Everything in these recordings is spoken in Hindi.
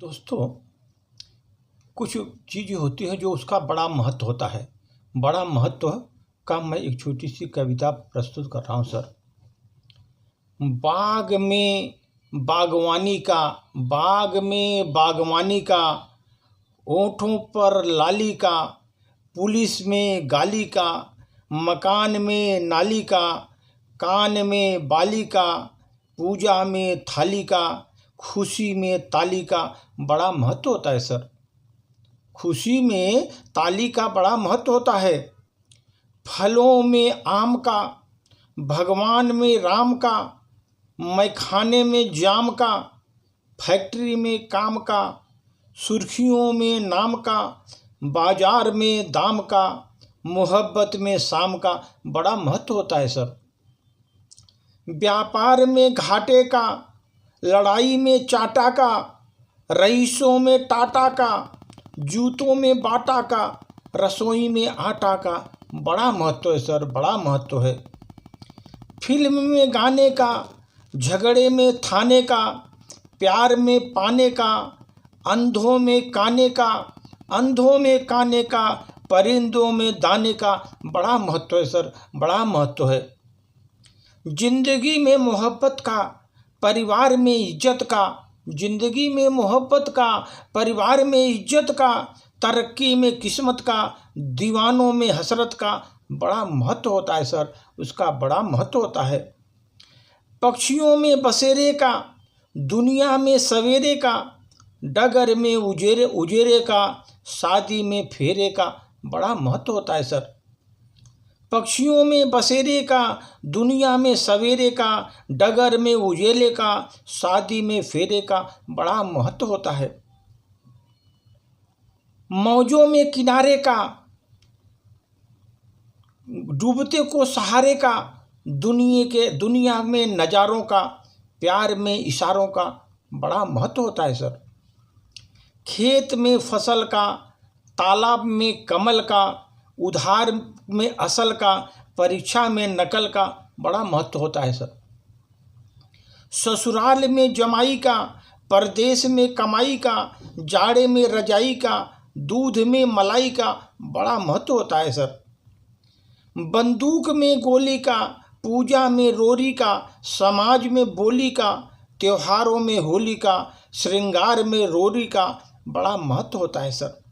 दोस्तों, कुछ चीज़ें होती हैं जो उसका बड़ा महत्व होता है। बड़ा महत्व का मैं एक छोटी सी कविता प्रस्तुत कर रहा हूँ सर। बाग में बागवानी का, बाग में बागवानी का, ओठों पर लाली का, पुलिस में गाली का, मकान में नाली का, कान में बाली का, पूजा में थाली का, खुशी में ताली का बड़ा महत्व होता है सर। खुशी में ताली का बड़ा महत्व होता है। फलों में आम का, भगवान में राम का, मैखाने में जाम का, फैक्ट्री में काम का, सुर्खियों में नाम का, बाजार में दाम का, मोहब्बत में शाम का बड़ा महत्व होता है सर। व्यापार में घाटे का, लड़ाई में चाटा का, रईसों में टाटा का, जूतों में बाटा का, रसोई में आटा का बड़ा महत्व है सर, बड़ा महत्व है। फिल्म में गाने का, झगड़े में थाने का, प्यार में पाने का, अंधों में काने का, अंधों में काने का, परिंदों में दाने का बड़ा महत्व है सर, बड़ा महत्व है। जिंदगी में मोहब्बत का, परिवार में इज्जत का, जिंदगी में मोहब्बत का, परिवार में इज्जत का, तरक्की में किस्मत का, दीवानों में हसरत का बड़ा महत्व होता है सर, उसका बड़ा महत्व होता है। पक्षियों में बसेरे का, दुनिया में सवेरे का, डगर में उजेरे का, शादी में फेरे का बड़ा महत्व होता है सर। पक्षियों में बसेरे का, दुनिया में सवेरे का, डगर में उजेले का, शादी में फेरे का बड़ा महत्व होता है। मौजों में किनारे का, डूबते को सहारे का, दुनिया में नज़ारों का, प्यार में इशारों का बड़ा महत्व होता है सर। खेत में फसल का, तालाब में कमल का, उधार में असल का, परीक्षा में नकल का बड़ा महत्व होता है सर। ससुराल में जमाई का, परदेश में कमाई का, जाड़े में रजाई का, दूध में मलाई का बड़ा महत्व होता है सर। बंदूक में गोली का, पूजा में रोरी का, समाज में बोली का, त्योहारों में होली का, श्रृंगार में रोरी का बड़ा महत्व होता है सर।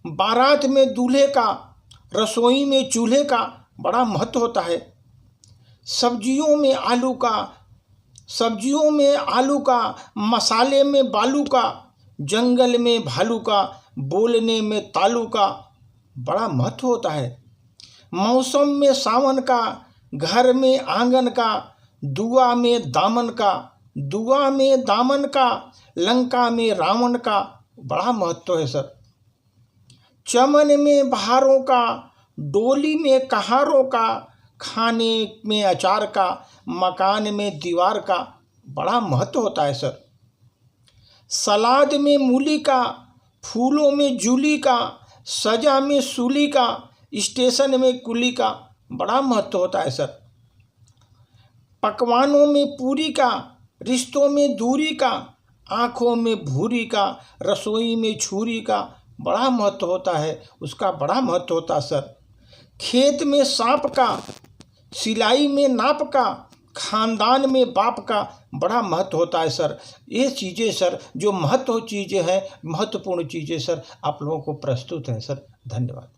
बारात में दूल्हे का, रसोई में चूल्हे का बड़ा महत्व होता है। सब्जियों में आलू का, मसाले में बालू का, जंगल में भालू का, बोलने में तालू का बड़ा महत्व होता है। मौसम में सावन का, घर में आंगन का, दुआ में दामन का, लंका में रावण का बड़ा महत्व है सर। चमन में बहारों का, डोली में कहारों का, खाने में अचार का, मकान में दीवार का बड़ा महत्व होता है सर। सलाद में मूली का, फूलों में जूली का, सजा में सूली का, स्टेशन में कुली का बड़ा महत्व होता है सर। पकवानों में पूरी का, रिश्तों में दूरी का, आँखों में भूरी का, रसोई में छुरी का बड़ा महत्व होता है, उसका बड़ा महत्व होता है सर। खेत में सांप का, सिलाई में नाप का, खानदान में बाप का बड़ा महत्व होता है सर। ये चीज़ें सर जो महत्वपूर्ण चीज़ें हैं सर, आप लोगों को प्रस्तुत हैं सर। धन्यवाद।